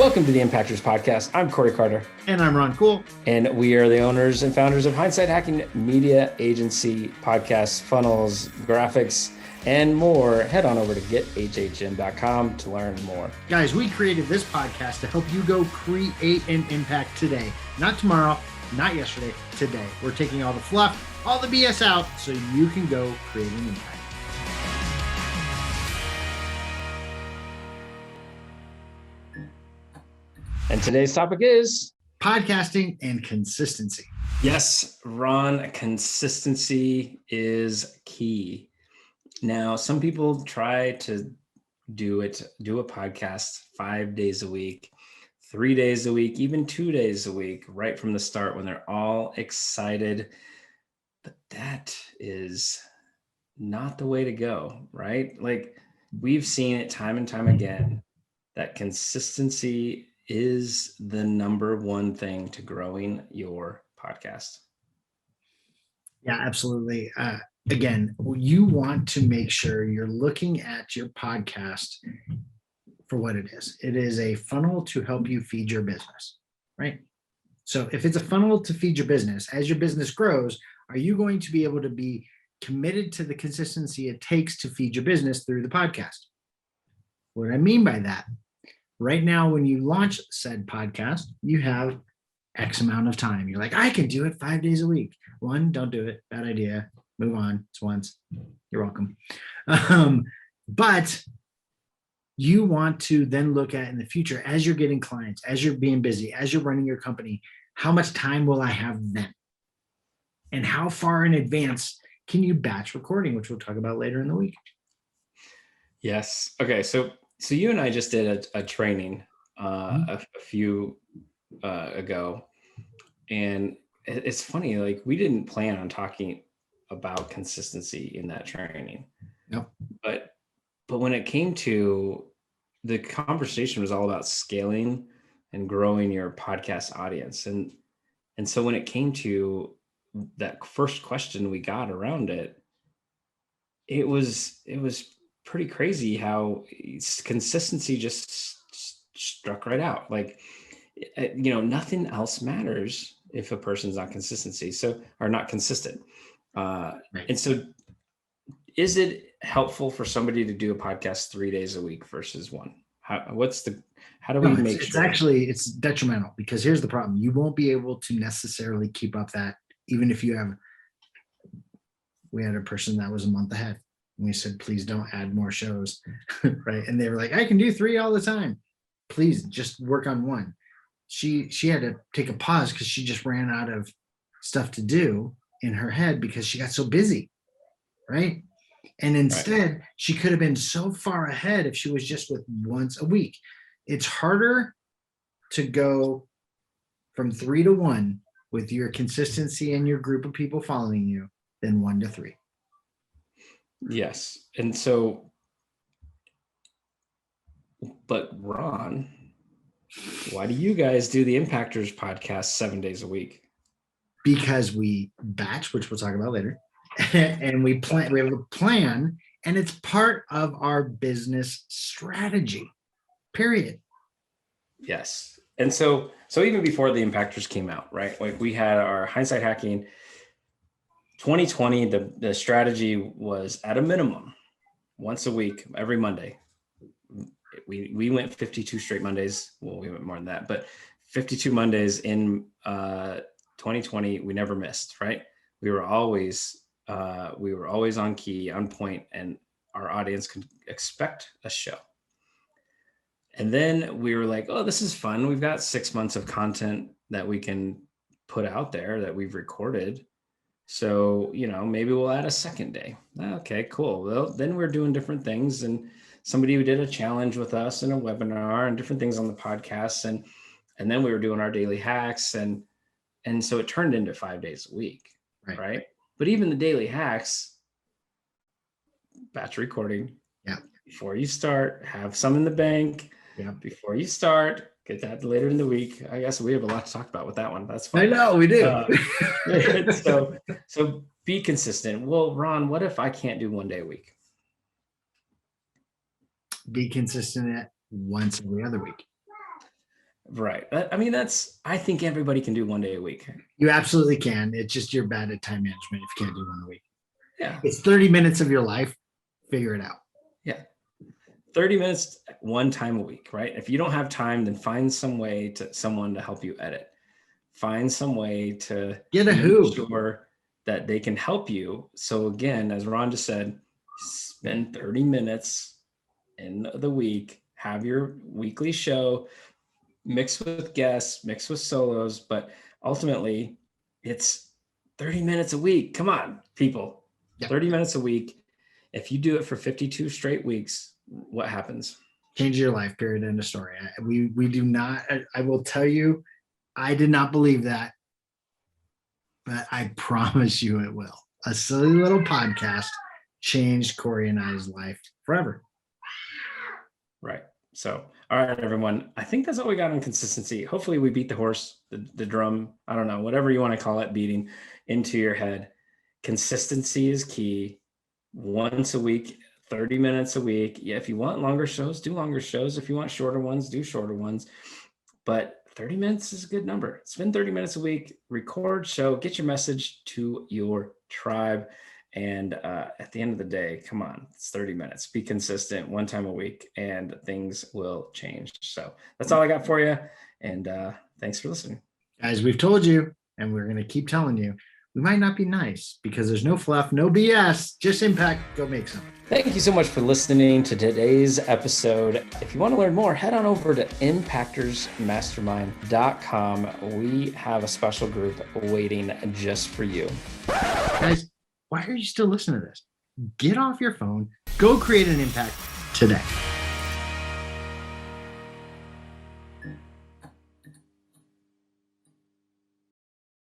Welcome to the Impactors Podcast. I'm Corey Carter. And I'm Ron Cool. And we are the owners and founders of Hindsight HacKing Media, agency, podcasts, funnels, graphics, and more. Head on over to gethhm.com to learn more. Guys, we created this podcast to help you go create an impact today. Not tomorrow, not yesterday, today. We're taking all the fluff, all the BS out so you can go create an impact. And today's topic is podcasting and consistency. Yes, Ron, consistency is key. Now, some people try to do a podcast 5 days a week, 3 days a week, even 2 days a week, right from the start when they're all excited. But that is not the way to go, right? Like we've seen it time and time again, that consistency is the number one thing to growing your podcast. Yeah, absolutely. Again, you want to make sure you're looking at your podcast for what it is. It is a funnel to help you feed your business, right? So if it's a funnel to feed your business, as your business grows, are you going to be able to be committed to the consistency it takes to feed your business through the podcast? What I mean by that, right now, when you launch said podcast, you have X amount of time. You're like, I can do it 5 days a week. One, don't do it. Bad idea. Move on. It's once. You're welcome. But you want to then look at in the future, as you're getting clients, as you're being busy, as you're running your company, how much time will I have then? And how far in advance can you batch recording, which we'll talk about later in the week. Yes. Okay. So you and I just did a training a few ago, and it's funny, like we didn't plan on talking about consistency in that training. Nope. But when it came to the conversation was all about scaling and growing your podcast audience. And so when it came to that first question we got around it, it was pretty crazy how consistency just struck right out. Like, nothing else matters if a person's not not consistent. Right. And so is it helpful for somebody to do a podcast 3 days a week versus one? How do we make sure? It's detrimental, because here's the problem. You won't be able to necessarily keep up that, even if we had a person that was a month ahead. And we said, please don't add more shows, right? And they were like, I can do 3 all the time. Please just work on one. She had to take a pause because she just ran out of stuff to do in her head because she got so busy, right? And instead, she could have been so far ahead if she was just with once a week. It's harder to go from 3 to 1 with your consistency and your group of people following you than 1 to 3. Yes. And so, but Ron, why do you guys do the Impactors podcast 7 days a week? Because we batch, which we'll talk about later, and we have a plan, and it's part of our business strategy, period. Yes. And so even before the Impactors came out, right? Like we had our Hindsight HacKing 2020, the strategy was at a minimum once a week, every Monday. We went 52 straight Mondays. Well, we went more than that, but 52 Mondays in 2020, we never missed, right? We were always on key, on point, and our audience could expect a show. And then we were like, oh, this is fun. We've got 6 months of content that we can put out there that we've recorded. So, maybe we'll add a second day. Okay, cool. Well, then we're doing different things. And somebody who did a challenge with us in a webinar and different things on the podcast. And then we were doing our daily hacks. And so it turned into 5 days a week, right? But even the daily hacks, batch recording. Yeah. Before you start, have some in the bank. Yeah. Before you start, get that later in the week. I guess we have a lot to talk about with that one. That's fine. I know we do. So be consistent. Well, Ron, what if I can't do 1 day a week? Be consistent at once every other week. Right. I mean, I think everybody can do 1 day a week. You absolutely can. It's just you're bad at time management if you can't do one a week. Yeah. It's 30 minutes of your life. Figure it out. Yeah. 30 minutes one time a week, right? If you don't have time, then find someone to help you edit. Find some way to Get a make who. sure that they can help you. So again, as Ron just said, spend 30 minutes in the week, have your weekly show, mix with guests, mix with solos, but ultimately it's 30 minutes a week. Come on, people. Yeah. 30 minutes a week. If you do it for 52 straight weeks, what happens? Change your life, period. End of story. We do not, I will tell you, I did not believe that, but I promise you it will. A silly little podcast changed Corey and I's life forever. Right. So, all right, everyone. I think that's all we got on consistency. Hopefully we beat the horse, the drum, I don't know, whatever you want to call it, beating into your head. Consistency is key. Once a week, 30 minutes a week. Yeah, if you want longer shows, do longer shows. If you want shorter ones, do shorter ones. But 30 minutes is a good number. Spend 30 minutes a week, record show, get your message to your tribe. And at the end of the day, come on, it's 30 minutes. Be consistent one time a week and things will change. So that's all I got for you. And thanks for listening. Guys, we've told you, and we're going to keep telling you, we might not be nice because there's no fluff, no BS, just impact. Go make something. Thank you so much for listening to today's episode. If you want to learn more, head on over to impactorsmastermind.com. We have a special group waiting just for you. Guys, why are you still listening to this? Get off your phone, go create an impact today.